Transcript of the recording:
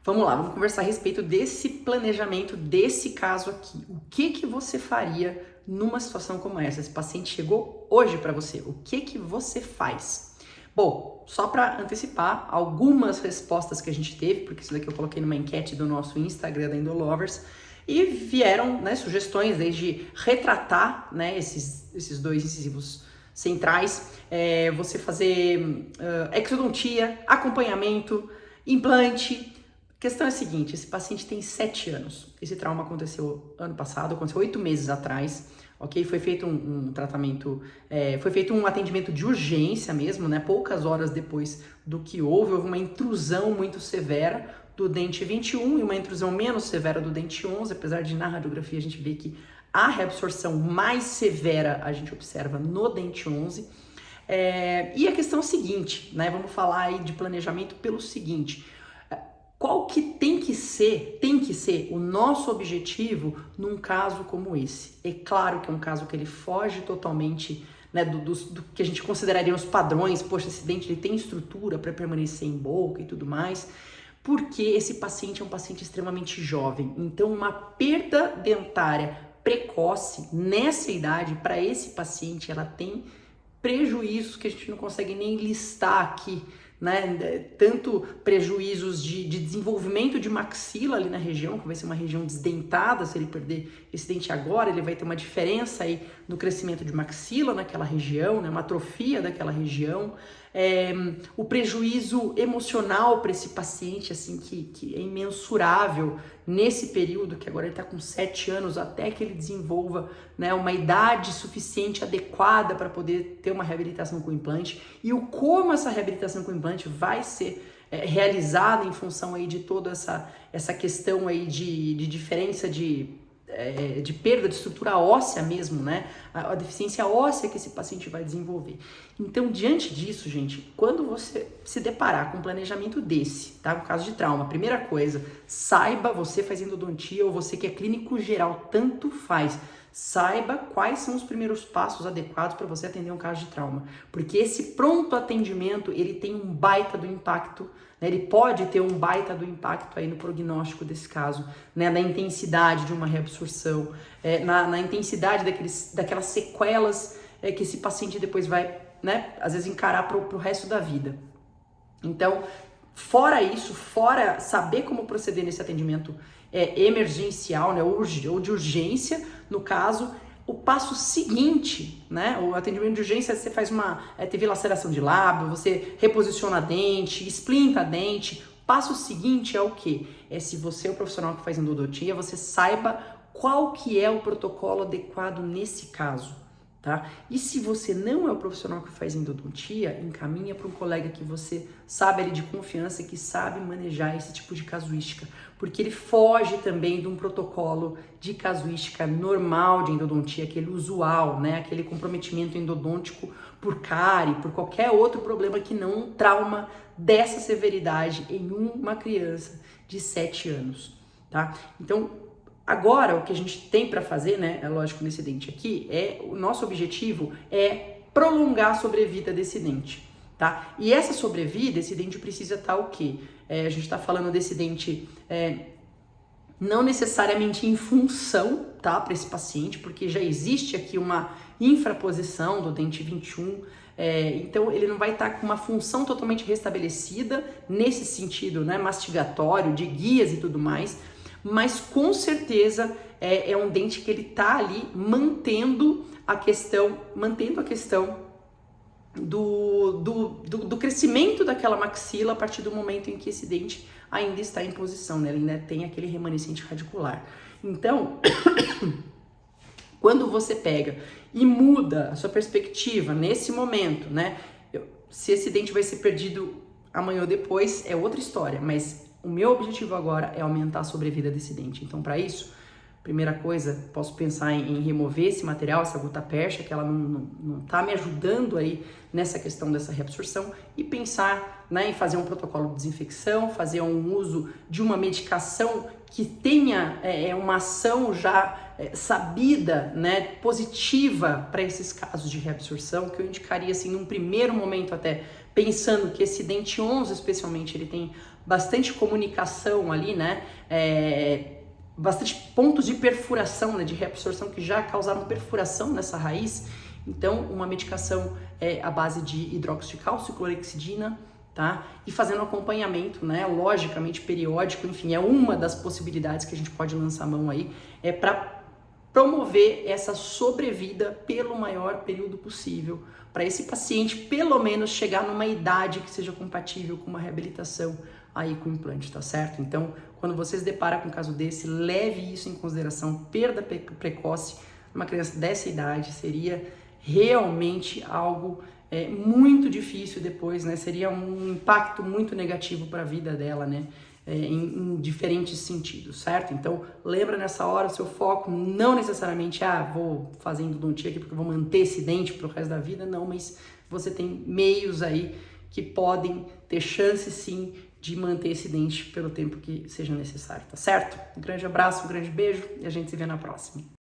vamos lá, vamos conversar a respeito desse planejamento, desse caso aqui. O que você faria numa situação como essa? Esse paciente chegou hoje para você, o que você faz? Bom, só para antecipar algumas respostas que a gente teve, porque isso daqui eu coloquei numa enquete do nosso Instagram da Endolovers, e vieram, né, sugestões desde retratar, né, esses dois incisivos centrais, você fazer exodontia, acompanhamento, implante. A questão é a seguinte, esse paciente tem 7 anos, esse trauma aconteceu ano passado, aconteceu 8 meses atrás, ok? Foi feito um tratamento, foi feito um atendimento de urgência mesmo, né? Poucas horas depois do que houve uma intrusão muito severa do dente 21 e uma intrusão menos severa do dente 11, apesar de na radiografia a gente ver que a reabsorção mais severa a gente observa no dente 11. E a questão é a seguinte, né? Vamos falar aí de planejamento pelo seguinte, qual que tem que ser o nosso objetivo num caso como esse? É claro que é um caso que ele foge totalmente, né, do que a gente consideraria os padrões. Poxa, esse dente ele tem estrutura para permanecer em boca e tudo mais, porque esse paciente é um paciente extremamente jovem. Então, uma perda dentária precoce nessa idade, para esse paciente, ela tem prejuízos que a gente não consegue nem listar aqui, né? Tanto prejuízos de desenvolvimento de maxila ali na região, que vai ser uma região desdentada. Se ele perder esse dente agora, ele vai ter uma diferença aí no crescimento de maxila naquela região, né? Uma atrofia daquela região. O prejuízo emocional para esse paciente, assim, que é imensurável nesse período, que agora ele está com 7 anos, até que ele desenvolva, né, uma idade suficiente, adequada para poder ter uma reabilitação com implante, e como essa reabilitação com implante vai ser realizada em função aí de toda essa questão aí de diferença de perda de estrutura óssea mesmo, né? A deficiência óssea que esse paciente vai desenvolver. Então, diante disso, gente, quando você se deparar com um planejamento desse, tá? Um caso de trauma, primeira coisa, saiba, você faz endodontia ou você que é clínico geral, tanto faz, saiba quais são os primeiros passos adequados para você atender um caso de trauma. Porque esse pronto atendimento, ele tem um baita do impacto, né? Ele pode ter um baita do impacto aí no prognóstico desse caso, né? Na intensidade de uma reabsorção, na intensidade daquelas sequelas que esse paciente depois vai, né, às vezes encarar pro resto da vida. Então, fora isso, fora saber como proceder nesse atendimento emergencial, né, ou de urgência, no caso, o passo seguinte, né, o atendimento de urgência, você faz teve laceração de lábio, você reposiciona dente, esplinta dente. O passo seguinte é o quê? Se você é o profissional que faz endodontia, você saiba qual que é o protocolo adequado nesse caso, tá? E se você não é o profissional que faz endodontia, encaminha para um colega que você sabe ali de confiança, que sabe manejar esse tipo de casuística, porque ele foge também de um protocolo de casuística normal de endodontia, aquele usual, né? Aquele comprometimento endodôntico por cárie, por qualquer outro problema que não um trauma dessa severidade em uma criança de 7 anos, tá? Então, agora, o que a gente tem para fazer, né, é lógico, nesse dente aqui, o nosso objetivo é prolongar a sobrevida desse dente, tá? E essa sobrevida, esse dente precisa estar o quê? A gente está falando desse dente não necessariamente em função, tá, para esse paciente, porque já existe aqui uma infraposição do dente 21, então ele não vai estar com uma função totalmente restabelecida nesse sentido, né, mastigatório, de guias e tudo mais, mas com certeza é um dente que ele tá ali mantendo a questão do crescimento daquela maxila a partir do momento em que esse dente ainda está em posição, né? Ele ainda tem aquele remanescente radicular. Então, quando você pega e muda a sua perspectiva nesse momento, né? Se esse dente vai ser perdido amanhã ou depois, é outra história, mas o meu objetivo agora é aumentar a sobrevida desse dente. Então, para isso, primeira coisa, posso pensar em remover esse material, essa gutta-percha, que ela não tá me ajudando aí nessa questão dessa reabsorção, e pensar, né, em fazer um protocolo de desinfecção, fazer um uso de uma medicação que tenha uma ação já sabida, né, positiva para esses casos de reabsorção, que eu indicaria, assim, num primeiro momento até, pensando que esse dente 11, especialmente, ele tem bastante comunicação ali, né? Bastante pontos de perfuração, né, de reabsorção que já causaram perfuração nessa raiz. Então, uma medicação à base de hidróxido de cálcio, clorexidina, tá? E fazendo acompanhamento, né, logicamente periódico, enfim, é uma das possibilidades que a gente pode lançar a mão aí, para promover essa sobrevida pelo maior período possível, para esse paciente pelo menos chegar numa idade que seja compatível com uma reabilitação aí com o implante, tá certo? Então, quando você se depara com um caso desse, leve isso em consideração. Perda precoce numa criança dessa idade seria realmente algo muito difícil depois, né? Seria um impacto muito negativo para a vida dela, né? Em diferentes sentidos, certo? Então, lembra nessa hora o seu foco, não necessariamente, vou fazer endodontia aqui porque vou manter esse dente pro resto da vida, não, mas você tem meios aí que podem ter chance sim de manter esse dente pelo tempo que seja necessário, tá certo? Um grande abraço, um grande beijo e a gente se vê na próxima.